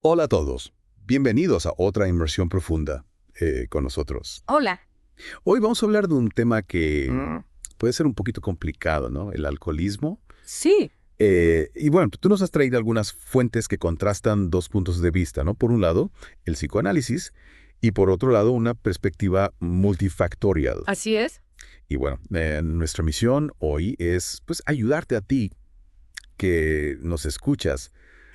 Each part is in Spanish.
Hola a todos, bienvenidos a otra inmersión profunda con nosotros. Hola. Hoy vamos a hablar de un tema que puede ser un poquito complicado, ¿no? El alcoholismo. Sí, Y bueno, tú nos has traído algunas fuentes que contrastan dos puntos de vista, ¿no? Por un lado, el psicoanálisis y por otro lado, una perspectiva multifactorial. así es. Y bueno, nuestra misión hoy es, pues, ayudarte a ti que nos escuchas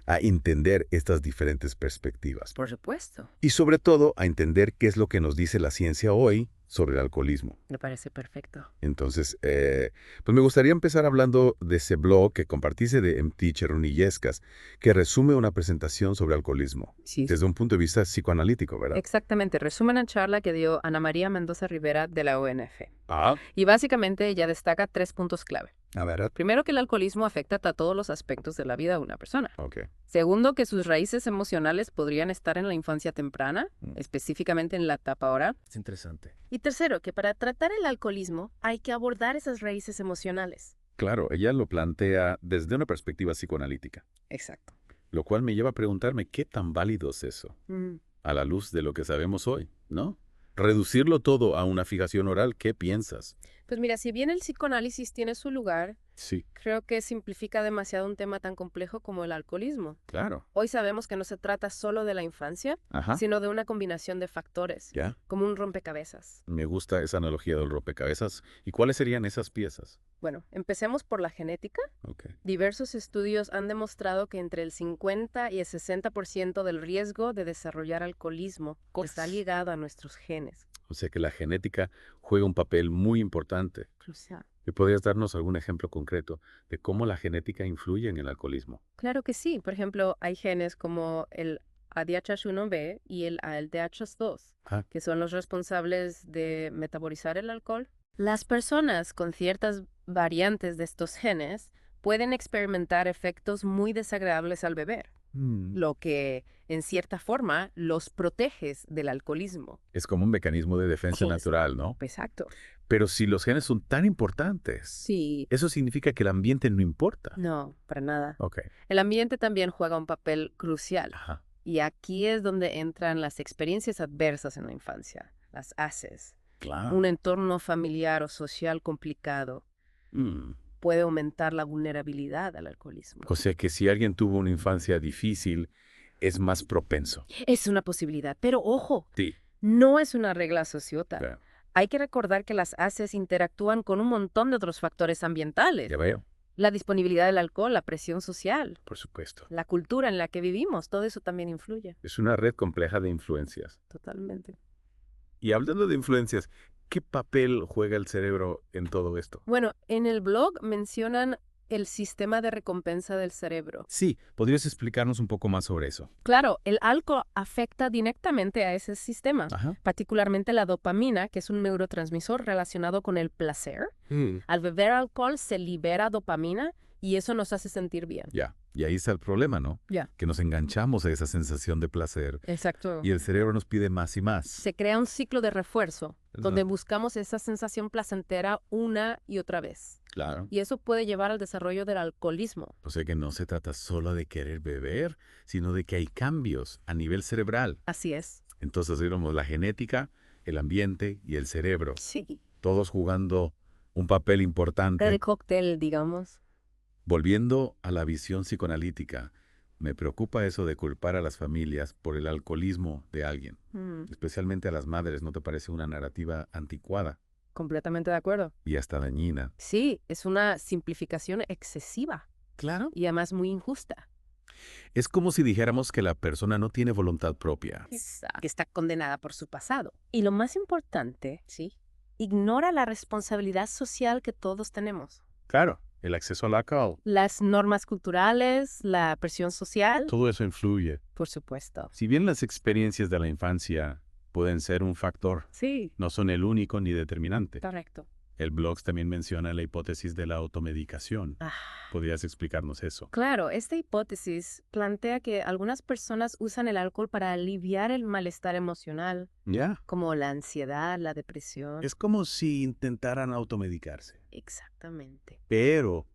a entender estas diferentes perspectivas. Por supuesto. Y sobre todo a entender qué es lo que nos dice la ciencia hoy sobre el alcoholismo. Me parece perfecto. Entonces, pues me gustaría empezar hablando de ese blog que compartiste de MT Cherunillescas, que resume una presentación sobre alcoholismo, Sí. desde un punto de vista psicoanalítico, ¿verdad? Exactamente. Resumen la charla que dio Ana María Mendoza Rivera de la ONF. Ah, Y básicamente ella destaca 3 puntos clave. a ver, Primero, que el alcoholismo afecta a todos los aspectos de la vida de una persona. ok. Segundo, que sus raíces emocionales podrían estar en la infancia temprana, específicamente en la etapa oral. Es interesante. Y tercero, que para tratar el alcoholismo hay que abordar esas raíces emocionales. Claro, ella lo plantea desde una perspectiva psicoanalítica, Exacto. lo cual me lleva a preguntarme qué tan válido es eso, Mm. a la luz de lo que sabemos hoy, ¿no? Reducirlo todo a una fijación oral, ¿qué piensas? Pues mira, si bien el psicoanálisis tiene su lugar, Sí, creo que simplifica demasiado un tema tan complejo como el alcoholismo. claro. Hoy sabemos que no se trata solo de la infancia, Ajá. sino de una combinación de factores, Ya, como un rompecabezas. me gusta esa analogía del rompecabezas. ¿Y cuáles serían esas piezas? Bueno, empecemos por la genética. Ok. Diversos estudios han demostrado que entre el 50 y el 60% del riesgo de desarrollar alcoholismo está ligado a nuestros genes. O sea que la genética juega un papel muy importante. Crucial. ¿Y podrías darnos algún ejemplo concreto de cómo la genética influye en el alcoholismo? Claro que sí. Por ejemplo, hay genes como el ADHH1B y el ALDH2, Ah, que son los responsables de metabolizar el alcohol. Las personas con ciertas variantes de estos genes pueden experimentar efectos muy desagradables al beber, lo que, en cierta forma, los protege del alcoholismo. es como un mecanismo de defensa Justo. natural, ¿no? Exacto. Pero si los genes son tan importantes, Sí. eso significa que el ambiente no importa. No, para nada. Ok. El ambiente también juega un papel crucial. Ajá. Y aquí es donde entran las experiencias adversas en la infancia, las ACEs. Claro. Un entorno familiar o social complicado puede aumentar la vulnerabilidad al alcoholismo. O sea que si alguien tuvo una infancia difícil, es más propenso. Es una posibilidad, pero ojo, Sí. no es una regla sociota. Claro. Hay que recordar que las ACEs interactúan con un montón de otros factores ambientales. Ya veo, La disponibilidad del alcohol, la presión social, por supuesto. la cultura en la que vivimos, todo eso también influye. Es una red compleja de influencias. Totalmente. Y hablando de influencias, ¿qué papel juega el cerebro en todo esto? Bueno, en el blog mencionan el sistema de recompensa del cerebro. Sí, ¿podrías explicarnos un poco más sobre eso? Claro, el alcohol afecta directamente a ese sistema, Ajá. particularmente la dopamina, que es un neurotransmisor relacionado con el placer. Al beber alcohol se libera dopamina y eso nos hace sentir bien. Ya. Y ahí está el problema, ¿no? Ya. Que nos enganchamos a esa sensación de placer Exacto. y el cerebro nos pide más y más. Se crea un ciclo de refuerzo, donde Exacto. buscamos esa sensación placentera una y otra vez. Claro. Y eso puede llevar al desarrollo del alcoholismo. O sea que no se trata solo de querer beber, sino de que hay cambios a nivel cerebral. Así es. Entonces tenemos la genética, el ambiente y el cerebro, Sí. todos jugando un papel importante. El cóctel, digamos. Volviendo a la visión psicoanalítica, me preocupa eso de culpar a las familias por el alcoholismo de alguien, especialmente a las madres. ¿No te parece una narrativa anticuada Completamente de acuerdo. y hasta dañina? Sí, es una simplificación excesiva Claro. y además muy injusta. Es como si dijéramos que la persona no tiene voluntad propia. Que está condenada por su pasado. Y lo más importante, sí, ignora la responsabilidad social que todos tenemos. Claro, el acceso al alcohol, Las normas culturales, la presión social, todo eso influye. por supuesto. Si bien las experiencias de la infancia pueden ser un factor, Sí, no son el único ni determinante. correcto. El blog también menciona la hipótesis de la automedicación. Ah, ¿Podrías explicarnos eso? claro, esta hipótesis plantea que algunas personas usan el alcohol para aliviar el malestar emocional, Ya. como la ansiedad, la depresión. Es como si intentaran automedicarse. Exactamente. Pero,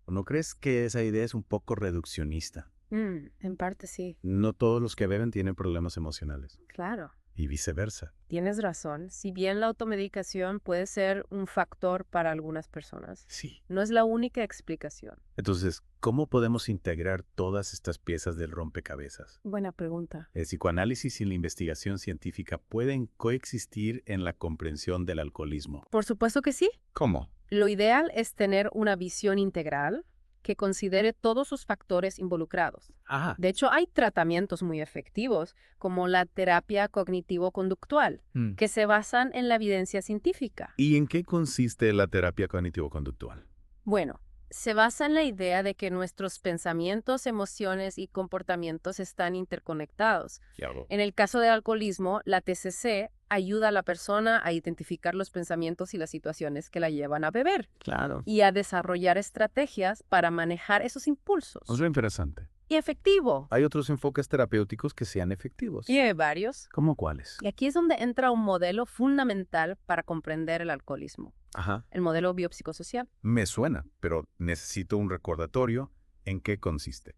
¿no crees que esa idea es un poco reduccionista? En parte sí, No todos los que beben tienen problemas emocionales. claro. Y viceversa. Tienes razón. Si bien la automedicación puede ser un factor para algunas personas, Sí. no es la única explicación. Entonces, ¿cómo podemos integrar todas estas piezas del rompecabezas? Buena pregunta. El psicoanálisis y la investigación científica pueden coexistir en la comprensión del alcoholismo. Por supuesto que sí. ¿Cómo? Lo ideal es tener una visión integral que considere todos sus factores involucrados. Ajá. De hecho, hay tratamientos muy efectivos, como la terapia cognitivo-conductual, que se basan en la evidencia científica. ¿Y en qué consiste la terapia cognitivo-conductual? Bueno, se basa en la idea de que nuestros pensamientos, emociones y comportamientos están interconectados. Claro. En el caso del alcoholismo, la TCC ayuda a la persona a identificar los pensamientos y las situaciones que la llevan a beber Claro. y a desarrollar estrategias para manejar esos impulsos. Es interesante. Y efectivo. Hay otros enfoques terapéuticos que sean efectivos. Y hay varios. ¿Cómo cuáles? Y aquí es donde entra un modelo fundamental para comprender el alcoholismo, Ajá. el modelo biopsicosocial. Me suena, pero necesito un recordatorio. ¿En qué consiste?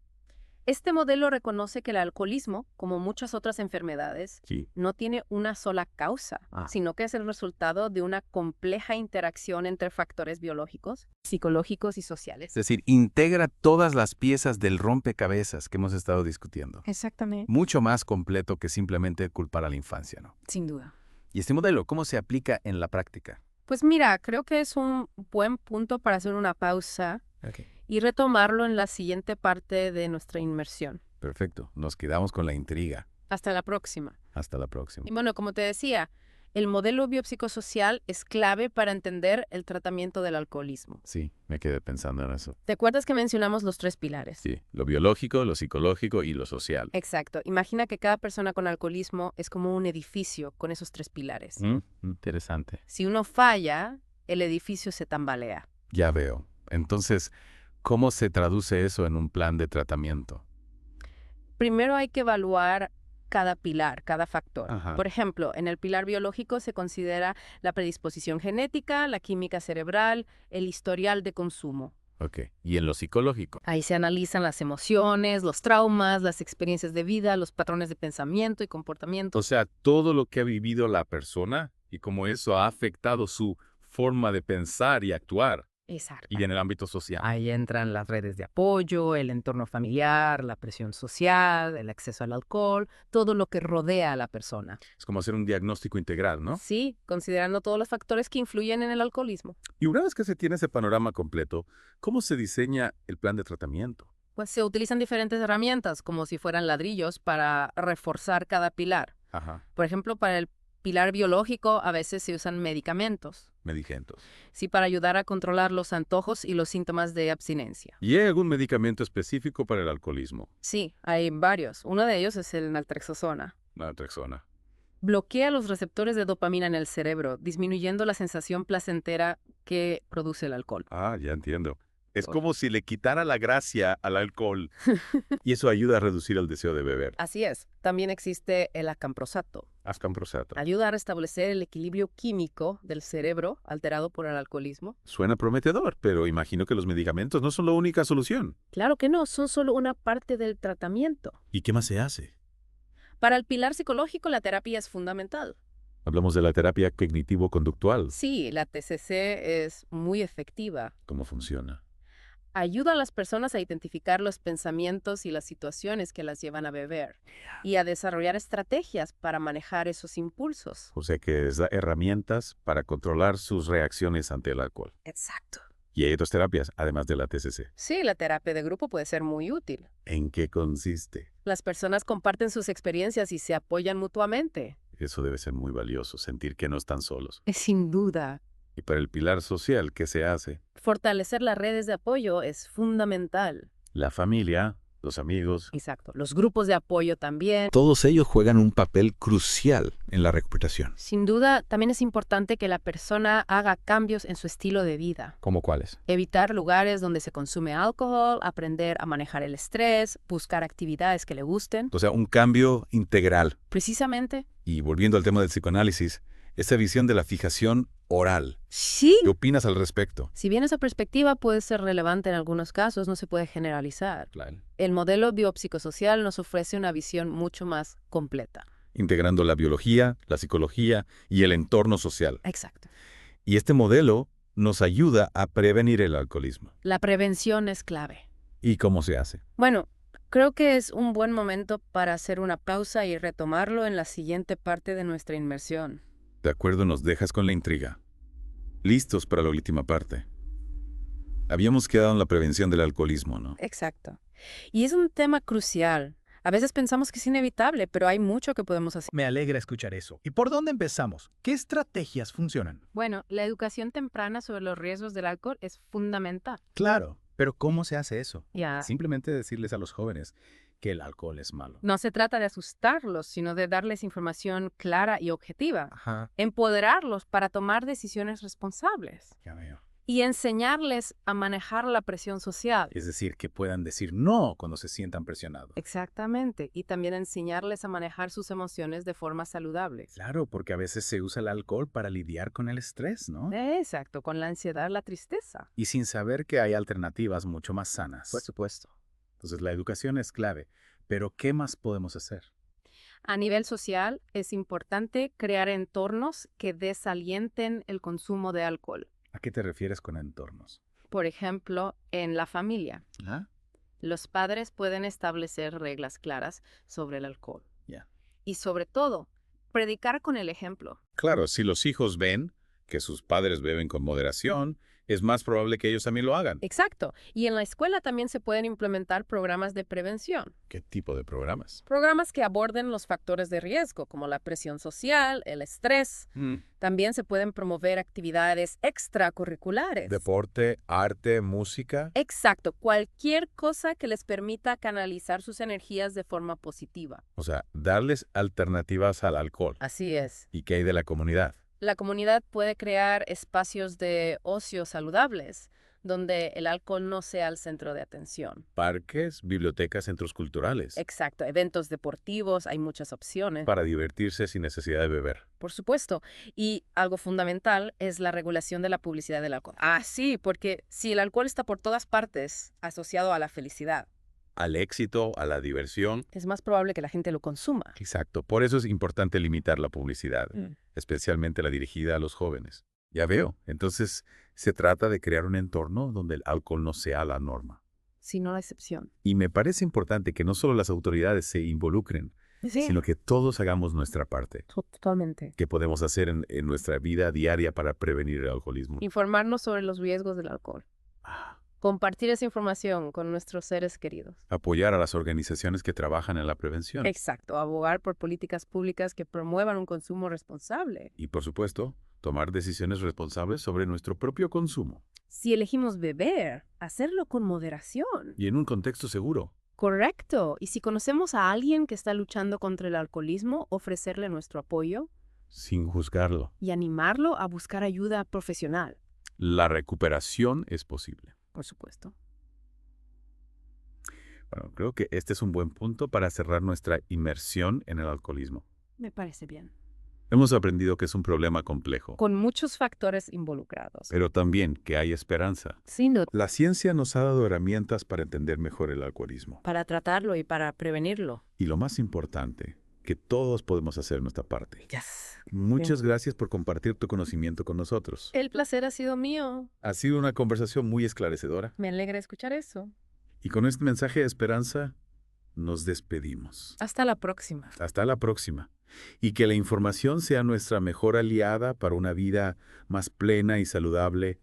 Este modelo reconoce que el alcoholismo, como muchas otras enfermedades, Sí. no tiene una sola causa, sino que es el resultado de una compleja interacción entre factores biológicos, psicológicos y sociales. Es decir, integra todas las piezas del rompecabezas que hemos estado discutiendo. Exactamente. Mucho más completo que simplemente culpar a la infancia, ¿no? Sin duda. ¿Y este modelo cómo se aplica en la práctica? Pues mira, creo que es un buen punto para hacer una pausa y retomarlo en la siguiente parte de nuestra inmersión. Perfecto. Nos quedamos con la intriga. Hasta la próxima. Hasta la próxima. Y bueno, como te decía, el modelo biopsicosocial es clave para entender el tratamiento del alcoholismo. Sí, me quedé pensando en eso. ¿Te acuerdas que mencionamos los 3 pilares? Sí, lo biológico, lo psicológico y lo social. Exacto. Imagina que cada persona con alcoholismo es como un edificio con esos 3 pilares. Interesante. Si uno falla, el edificio se tambalea. Ya veo. Entonces, ¿cómo se traduce eso en un plan de tratamiento? Primero hay que evaluar cada pilar, cada factor. Ajá. Por ejemplo, en el pilar biológico se considera la predisposición genética, la química cerebral, el historial de consumo. Ok. ¿Y en lo psicológico? Ahí se analizan las emociones, los traumas, las experiencias de vida, los patrones de pensamiento y comportamiento. O sea, todo lo que ha vivido la persona y cómo eso ha afectado su forma de pensar y actuar. Exacto. Y en el ámbito social. Ahí entran las redes de apoyo, el entorno familiar, la presión social, el acceso al alcohol, todo lo que rodea a la persona. Es como hacer un diagnóstico integral, ¿no? Sí, considerando todos los factores que influyen en el alcoholismo. Y una vez que se tiene ese panorama completo, ¿cómo se diseña el plan de tratamiento? Pues se utilizan diferentes herramientas, como si fueran ladrillos, para reforzar cada pilar. Ajá. Por ejemplo, para el pilar biológico a veces se usan medicamentos. Medicamentos. Sí, para ayudar a controlar los antojos y los síntomas de abstinencia. ¿Y hay algún medicamento específico para el alcoholismo? Sí, hay varios. Uno de ellos es el naltrexona. Naltrexona. Bloquea los receptores de dopamina en el cerebro, disminuyendo la sensación placentera que produce el alcohol. Ah, ya entiendo. Es como si le quitara la gracia al alcohol. Y eso ayuda a reducir el deseo de beber. Así es. También existe el acamprosato. Acamprosato. Ayuda a restablecer el equilibrio químico del cerebro alterado por el alcoholismo. Suena prometedor, pero imagino que los medicamentos no son la única solución. Claro que no, son solo una parte del tratamiento. ¿Y qué más se hace? Para el pilar psicológico, la terapia es fundamental. Hablamos de la terapia cognitivo-conductual. Sí, la TCC es muy efectiva. ¿Cómo funciona? Ayuda a las personas a identificar los pensamientos y las situaciones que las llevan a beber y a desarrollar estrategias para manejar esos impulsos. O sea que les da herramientas para controlar sus reacciones ante el alcohol. Exacto. Y hay otras terapias, además de la TCC. Sí, la terapia de grupo puede ser muy útil. ¿En qué consiste? Las personas comparten sus experiencias y se apoyan mutuamente. Eso debe ser muy valioso, sentir que no están solos. Sin duda. Y para el pilar social, ¿qué se hace? Fortalecer las redes de apoyo es fundamental. La familia, los amigos. Exacto. Los grupos de apoyo también. Todos ellos juegan un papel crucial en la recuperación. Sin duda, también es importante que la persona haga cambios en su estilo de vida. ¿Cómo cuáles? Evitar lugares donde se consume alcohol, aprender a manejar el estrés, buscar actividades que le gusten. O sea, un cambio integral. Precisamente. Y volviendo al tema del psicoanálisis, esa visión de la fijación oral. Sí. ¿Qué opinas al respecto? Si bien esa perspectiva puede ser relevante en algunos casos, no se puede generalizar. Claro. El modelo biopsicosocial nos ofrece una visión mucho más completa. Integrando la biología, la psicología y el entorno social. Exacto. Y este modelo nos ayuda a prevenir el alcoholismo. La prevención es clave. ¿Y cómo se hace? Bueno, creo que es un buen momento para hacer una pausa y retomarlo en la siguiente parte de nuestra inmersión. De acuerdo, nos dejas con la intriga. Listos para la última parte. Habíamos quedado en la prevención del alcoholismo, ¿no? Exacto. Y es un tema crucial. A veces pensamos que es inevitable, pero hay mucho que podemos hacer. Me alegra escuchar eso. ¿Y por dónde empezamos? ¿Qué estrategias funcionan? Bueno, la educación temprana sobre los riesgos del alcohol es fundamental. Claro, pero ¿cómo se hace eso? Ya. Simplemente decirles a los jóvenes que el alcohol es malo. No se trata de asustarlos, sino de darles información clara y objetiva. Ajá, Empoderarlos para tomar decisiones responsables. ya veo. Y enseñarles a manejar la presión social. Es decir, que puedan decir no cuando se sientan presionados. Exactamente. Y también enseñarles a manejar sus emociones de forma saludable. Claro, porque a veces se usa el alcohol para lidiar con el estrés, ¿no? Exacto, con la ansiedad, la tristeza. Y sin saber que hay alternativas mucho más sanas. Por supuesto. Entonces la educación es clave. Pero ¿qué más podemos hacer? A nivel social, es importante crear entornos que desalienten el consumo de alcohol. ¿A qué te refieres con entornos? Por ejemplo, en la familia. ¿Ah? Los padres pueden establecer reglas claras sobre el alcohol. Ya. Y sobre todo, predicar con el ejemplo. Claro, si los hijos ven que sus padres beben con moderación, es más probable que ellos también lo hagan. Exacto. Y en la escuela también se pueden implementar programas de prevención. ¿Qué tipo de programas? Programas que aborden los factores de riesgo, como la presión social, el estrés. También se pueden promover actividades extracurriculares. Deporte, arte, música. Exacto. Cualquier cosa que les permita canalizar sus energías de forma positiva. O sea, darles alternativas al alcohol. Así es. ¿Y qué hay de la comunidad? La comunidad puede crear espacios de ocio saludables, donde el alcohol no sea el centro de atención. Parques, bibliotecas, centros culturales. Exacto, eventos deportivos, hay muchas opciones. Para divertirse sin necesidad de beber. Por supuesto. Y algo fundamental es la regulación de la publicidad del alcohol. Ah, sí, porque si el alcohol está por todas partes asociado a la felicidad, Al éxito, a la diversión. es más probable que la gente lo consuma. Exacto. Por eso es importante limitar la publicidad, especialmente la dirigida a los jóvenes. Ya veo. Entonces, se trata de crear un entorno donde el alcohol no sea la norma. Sino la excepción. Y me parece importante que no solo las autoridades se involucren, sino que todos hagamos nuestra parte. Totalmente. ¿Qué podemos hacer en nuestra vida diaria para prevenir el alcoholismo? Informarnos sobre los riesgos del alcohol. Compartir esa información con nuestros seres queridos. Apoyar a las organizaciones que trabajan en la prevención. Exacto, abogar por políticas públicas que promuevan un consumo responsable. Y, por supuesto, tomar decisiones responsables sobre nuestro propio consumo. Si elegimos beber, hacerlo con moderación. Y en un contexto seguro. Correcto. Y si conocemos a alguien que está luchando contra el alcoholismo, ofrecerle nuestro apoyo Sin juzgarlo. y animarlo a buscar ayuda profesional. La recuperación es posible. Por supuesto. Bueno, creo que este es un buen punto para cerrar nuestra inmersión en el alcoholismo. Me parece bien. Hemos aprendido que es un problema complejo, Con muchos factores involucrados. pero también que hay esperanza. Sin duda. La ciencia nos ha dado herramientas para entender mejor el alcoholismo. Para tratarlo y para prevenirlo. Y lo más importante, que todos podemos hacer nuestra parte. Yes. Muchas gracias por compartir tu conocimiento con nosotros. El placer ha sido mío. Ha sido una conversación muy esclarecedora. Me alegra escuchar eso. Y con este mensaje de esperanza, nos despedimos. Hasta la próxima. Hasta la próxima. Y que la información sea nuestra mejor aliada para una vida más plena y saludable.